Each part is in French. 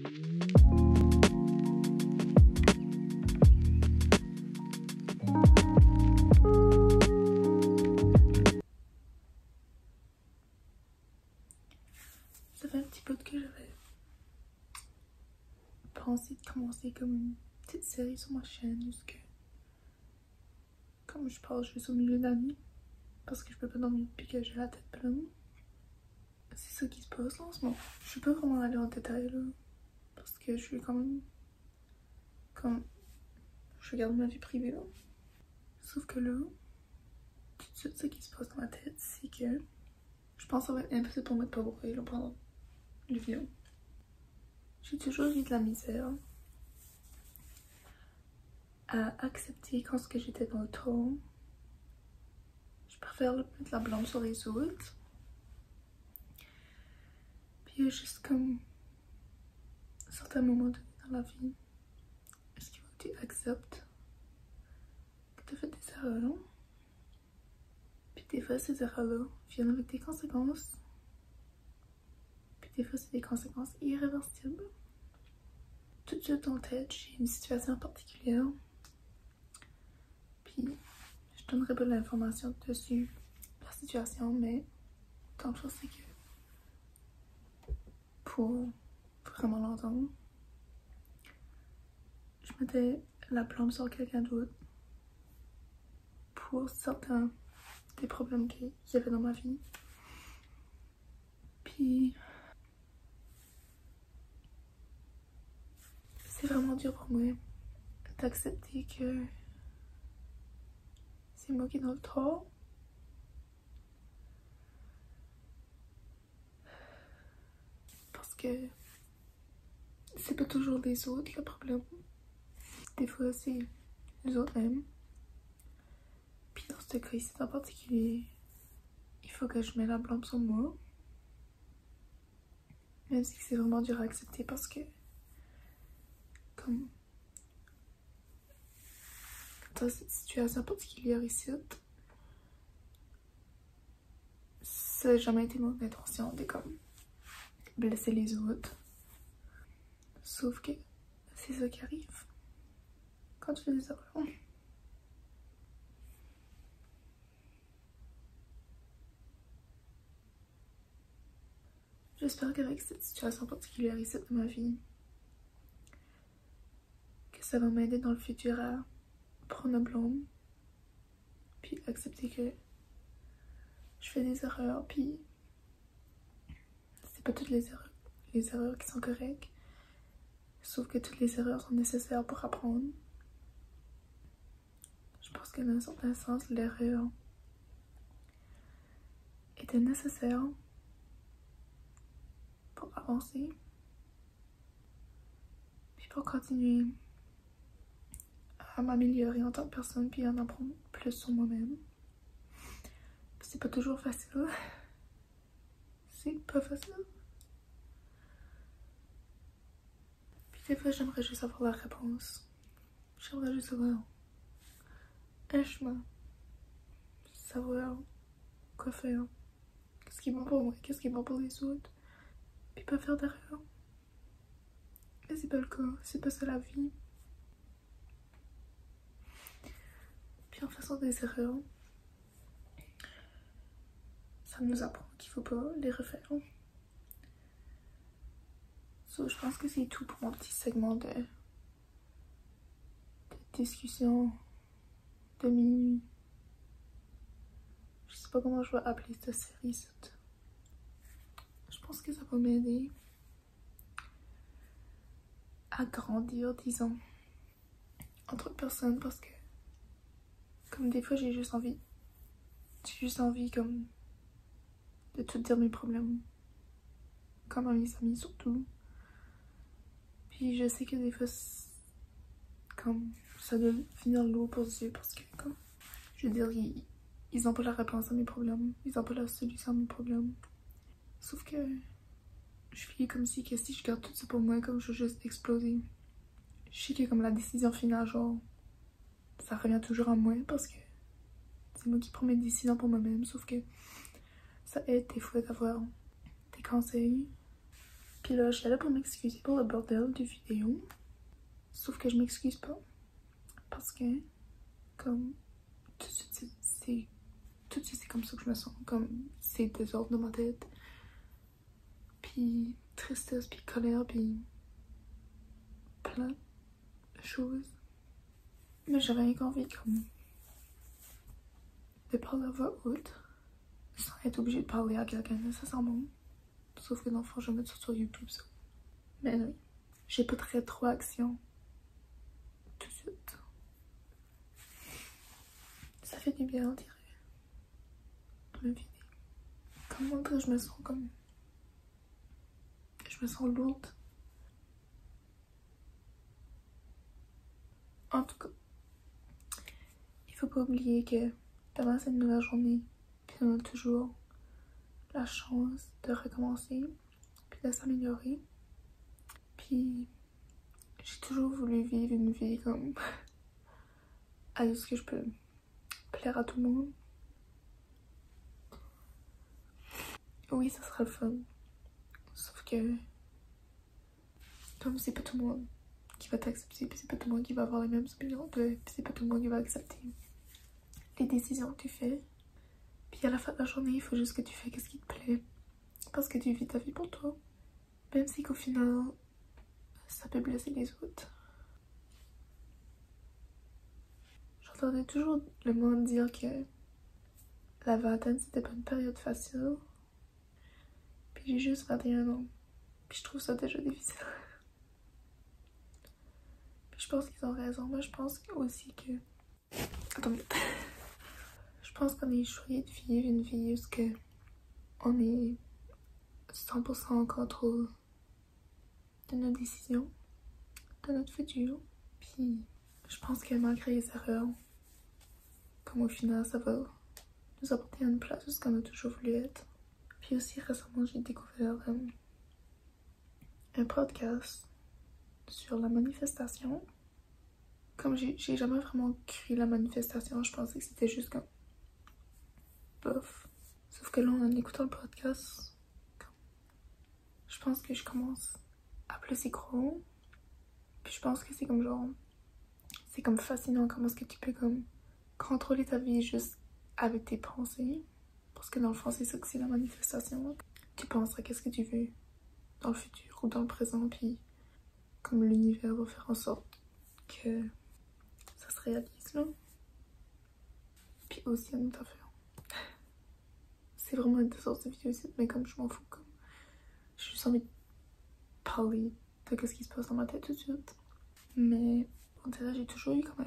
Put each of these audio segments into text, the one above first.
Ça fait un petit peu que j'avais pensé de commencer comme une petite série sur ma chaîne, jusque comme je parle juste au milieu de la nuit, parce que je peux pas dormir depuis que j'ai la tête pleine. C'est ça qui se passe là en ce moment. Je vais pas vraiment aller en détail là, parce que je suis quand même comme je garde ma vie privée là. Sauf que là, tout de suite, ce qui se passe dans ma tête, c'est que je pense que ça va être impossible pour moi de pas bourrer là pendant le vidéo. J'ai toujours eu de la misère à accepter quand ce que j'étais dans le ton. Je préfère mettre la blâme sur les autres. Puis il y a juste comme certains moments donnés dans la vie, est-ce qu'il faut que tu acceptes que tu as fait des erreurs? Puis des fois ces erreurs-là viennent avec des conséquences. Puis des fois c'est des conséquences irréversibles. Tout de suite en tête, j'ai une situation particulière. Puis je donnerai pas l'information dessus la situation, mais tant chose c'est que pour vraiment l'entendre, je mettais la blâme sur quelqu'un d'autre pour certains des problèmes qu'il y avait dans ma vie. Puis c'est vraiment dur pour moi d'accepter que c'est moi qui est dans le tort. Parce que c'est pas toujours les autres le problème. Des fois c'est les autres mêmes. Puis dans ce cas ici en particulier, il faut que je mette la blâme sur moi. Même si c'est vraiment dur à accepter parce que comme dans cette situation particulière ici, ça n'a jamais été mon intention de comme blesser les autres. Sauf que c'est ça qui arrive quand tu fais des erreurs. J'espère qu'avec cette situation particulière ici de ma vie, que ça va m'aider dans le futur à prendre un blâme, puis accepter que je fais des erreurs, puis c'est pas toutes les erreurs qui sont correctes, sauf que toutes les erreurs sont nécessaires pour apprendre. Je pense que dans un certain sens, l'erreur était nécessaire pour avancer, puis pour continuer à m'améliorer en tant que personne, puis à en apprendre plus sur moi-même. C'est pas toujours facile. C'est pas facile. Puis des fois, j'aimerais juste avoir la réponse. J'aimerais juste avoir un chemin. Savoir quoi faire. Qu'est-ce qui est bon pour moi, qu'est-ce qui est bon pour les autres. Puis pas faire d'erreur. Mais c'est pas le cas, c'est pas ça la vie. Puis en faisant des erreurs, ça nous apprend qu'il faut pas les refaire. So, je pense que c'est tout pour mon petit segment de discussion de minuit. Je sais pas comment je vais appeler cette série. Je pense que ça va m'aider à grandir, disons, entre personnes, parce que comme des fois j'ai juste envie comme de tout dire mes problèmes, comme à mes amis surtout. Puis je sais que des fois comme ça doit finir lourd pour eux parce que comme je veux dire ils ont pas la réponse à mes problèmes, ils ont pas la solution à mes problèmes. Sauf que je vis comme si je garde tout ça pour moi, comme je veux juste exploser. Je sais que comme la décision finale, genre, ça revient toujours à moi parce que c'est moi qui prends mes décisions pour moi-même. Sauf que ça aide des fois d'avoir des conseils Puis là, j'allais pour m'excuser pour le bordel du vidéo. Sauf que je m'excuse pas. Parce que, comme, tout de suite, c'est comme ça que je me sens. Comme, c'est désordre dans ma tête. Puis tristesse, puis colère, puis plein de choses. Mais j'avais rien qu'envie, comme, de parler à voix haute. Sans être obligée de parler à quelqu'un nécessairement. Sauf que dans le fond, je vais mettre ça sur YouTube, ça. Mais oui, j'ai pas très trop action. Tout de suite. Ça fait du bien, on dirait. De me vider. Comment dire, je me sens comme... Je me sens lourde. En tout cas, il faut pas oublier que demain c'est une nouvelle journée. Puis on a toujours la chance de recommencer. Puis de s'améliorer. Puis j'ai toujours voulu vivre une vie comme... à ce que je peux plaire à tout le monde. Oui, ça sera le fun. Sauf que... comme c'est pas tout le monde qui va t'accepter, puis c'est pas tout le monde qui va avoir les mêmes opinions, puis c'est pas tout le monde qui va accepter les décisions que tu fais. Puis à la fin de la journée, il faut juste que tu fais ce qui te plaît. Parce que tu vis ta vie pour toi. Même si qu'au final, ça peut blesser les autres. J'entendais toujours le monde dire que la vingtaine, c'était pas une période facile. Puis j'ai juste 21 ans. Puis je trouve ça déjà difficile. Puis je pense qu'ils ont raison. Moi, je pense aussi que... Attendez. Je pense qu'on est choyé de vivre une vie où que on est 100% en contrôle de nos décisions, de notre futur. Puis je pense que malgré les erreurs, comme au final ça va nous apporter à une place où qu'on a toujours voulu être. Puis aussi récemment j'ai découvert un podcast sur la manifestation. Comme j'ai jamais vraiment cru la manifestation, je pensais que c'était juste comme bof. Sauf que là en écoutant le podcast, je pense que je commence à plus y croire. Puis je pense que c'est comme genre... c'est comme fascinant comment est-ce que tu peux comme contrôler ta vie juste avec tes pensées. Parce que dans le fond, c'est ça que c'est la manifestation. Tu penses à qu'est-ce que tu veux dans le futur ou dans le présent, puis comme l'univers va faire en sorte que ça se réalise là. Puis aussi une autre affaire. C'est vraiment une sorte de vidéo ici, mais comme je m'en fous, comme j'ai juste envie de parler de ce qui se passe dans ma tête tout de suite. Mais on dirait j'ai toujours eu comme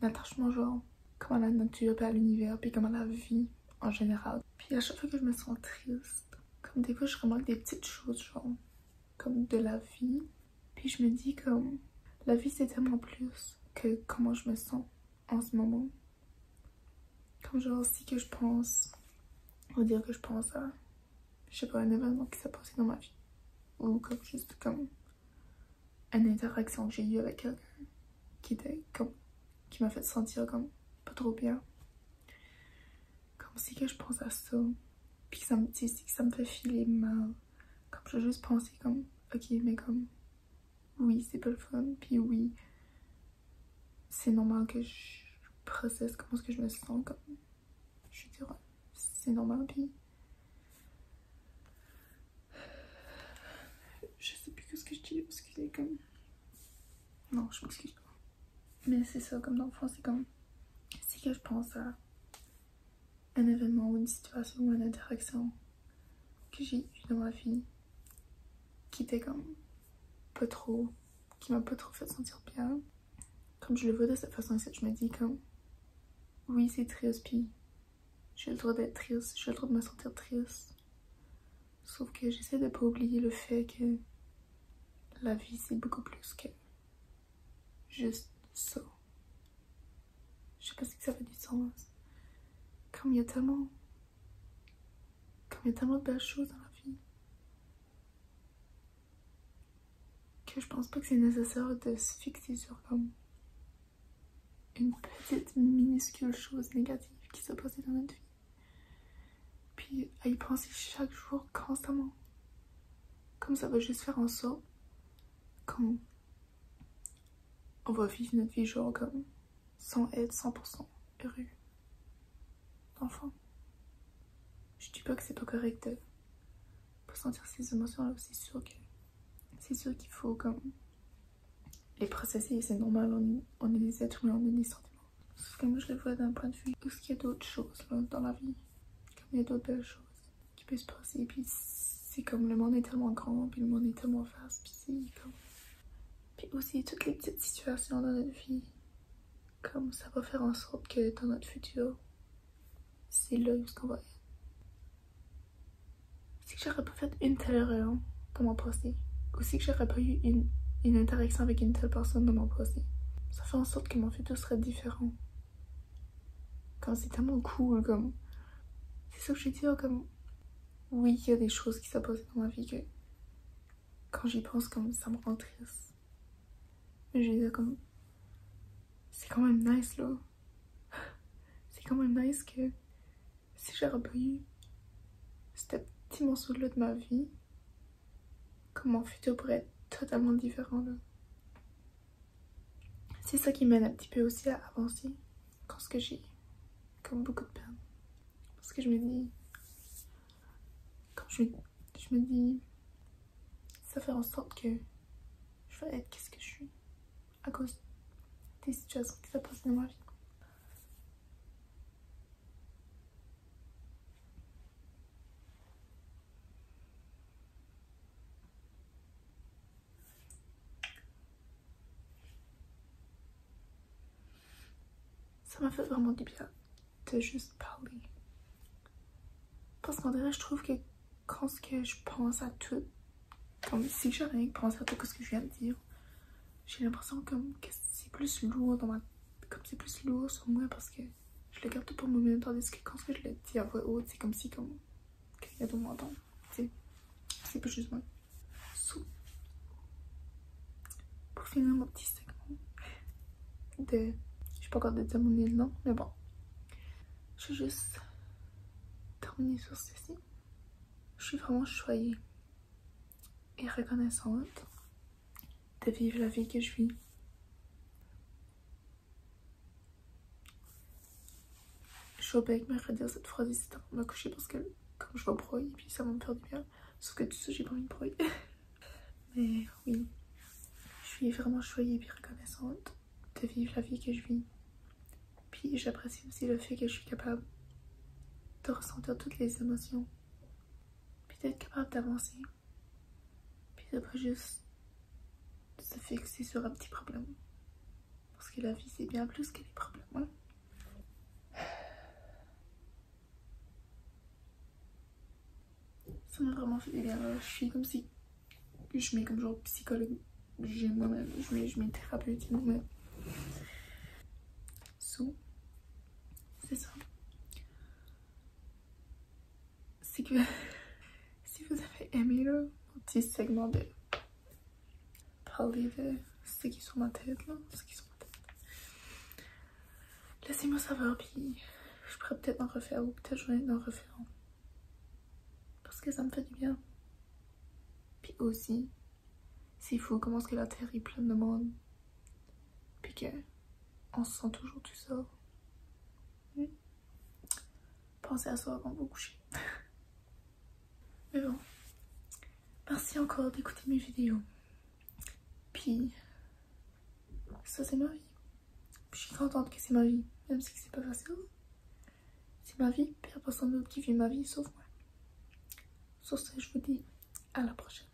un attachement genre comme à la nature, puis à l'univers, puis comme à la vie en général. Puis à chaque fois que je me sens triste, comme des fois je remarque des petites choses genre comme de la vie. Puis je me dis comme la vie c'est tellement plus que comment je me sens en ce moment. Comme genre si que je pense, on va dire que je pense à, je sais pas, un événement qui s'est passé dans ma vie. Ou comme juste comme une interaction que j'ai eue avec quelqu'un qui était comme, qui m'a fait sentir comme pas trop bien. Comme si que je pense à ça, puis que ça me, que ça me fait filer mal. Comme je vais juste penser comme, ok, mais comme, oui, c'est pas le fun, puis oui, c'est normal que je processe comment est-ce que je me sens, comme, je veux dire, c'est normal, puis je sais plus ce que je dis, excusez, comme, non, je m'excuse pas. Mais c'est ça, comme dans le fond, c'est comme, si que je pense à un événement ou une situation ou une interaction que j'ai eu dans ma vie qui était comme pas trop, qui m'a pas trop fait sentir bien, comme je le vois de cette façon ici, je me dis comme oui c'est triste, puis j'ai le droit d'être triste, j'ai le droit de me sentir triste, sauf que j'essaie de pas oublier le fait que la vie c'est beaucoup plus que juste ça. Je sais pas si ça fait du sens. Comme il y a tellement de belles choses dans la vie que je pense pas que c'est nécessaire de se fixer sur comme une petite minuscule chose négative qui s'est passée dans notre vie. Puis à y penser chaque jour constamment. comme ça va juste faire en sorte qu'on va vivre notre vie genre comme sans être 100% heureux. Enfin, je dis pas que c'est pas correct de ressentir ces émotions-là, c'est sûr qu'il faut comme les processer, c'est normal, on est des êtres humains, on a des sentiments. Sauf que moi je le vois d'un point de vue où il y a d'autres choses là, dans la vie, comme il y a d'autres belles choses qui peuvent se passer, puis c'est comme le monde est tellement grand, puis le monde est tellement vaste, puis c'est comme... Puis aussi toutes les petites situations dans notre vie, comme ça va faire en sorte que dans notre futur, c'est là où on va être. Si que j'aurais pas fait une telle erreur dans mon passé, aussi que j'aurais pas eu une interaction avec une telle personne dans mon passé, ça fait en sorte que mon futur serait différent. Comme c'est tellement cool, comme... C'est ça que je veux dire, comme... Oui, il y a des choses qui se passent dans ma vie que... Quand j'y pense, comme ça me rend triste. Mais je veux dire, comme... C'est quand même nice, là. C'est quand même nice que... Si j'aurais pas eu... ce petit morceau-là de ma vie, comme mon futur pourrait être totalement différent, là. C'est ça qui m'aide un petit peu aussi à avancer quand ce que j'ai comme beaucoup de peine. Parce que je me dis... Quand je me dis... Ça fait en sorte que je vais être qu'est-ce que je suis à cause des situations qui se passent dans ma vie. Ça m'a fait vraiment du bien de juste parler. Parce qu'en vrai, je trouve que quand je pense à tout, comme si j'ai rien que penser à tout ce que je viens de dire, j'ai l'impression comme que c'est plus lourd dans ma... Comme c'est plus lourd sur moi parce que je le garde tout pour moi-même, tandis que quand je le dis à voix haute, c'est comme si comme quelqu'un d'autre m'entend. C'est pas juste moi. So, pour finir mon petit segment de... Je sais pas encore de dire mon nom, mais bon. Je vais juste terminer sur ceci. Je suis vraiment choyée et reconnaissante de vivre la vie que je vis. Je vais bien me redire cette phrase ici avant de me coucher parce que comme je vais broyer puis ça va me faire du bien. Sauf que tout ça, j'ai pas envie de broyer. Mais oui, je suis vraiment choyée et reconnaissante de vivre la vie que je vis. Puis j'apprécie aussi le fait que je suis capable de ressentir toutes les émotions. Puis d'être capable d'avancer. Puis de pas juste se fixer sur un petit problème. Parce que la vie, c'est bien plus que les problèmes. Hein? Ça m'a vraiment fait du bien. Je suis comme si... Je mets comme genre psychologue. Moi-même. Je mets thérapeute moi-même. So, c'est ça. C'est que si vous avez aimé là, mon petit segment de parler de ce qui est sur ma tête là, laissez-moi savoir puis je pourrais peut-être en refaire ou peut-être je vais en refaire parce que ça me fait du bien. Puis aussi, c'est fou comment est-ce que la terre est pleine de monde puis que on se sent toujours tout seul. Pensez à ça avant de vous coucher. Mais bon, merci encore d'écouter mes vidéos. Puis, ça c'est ma vie. Je suis contente que c'est ma vie, même si c'est pas facile. C'est ma vie, puis il n'y a personne d'autre qui vit ma vie sauf moi. Sur ce, je vous dis à la prochaine.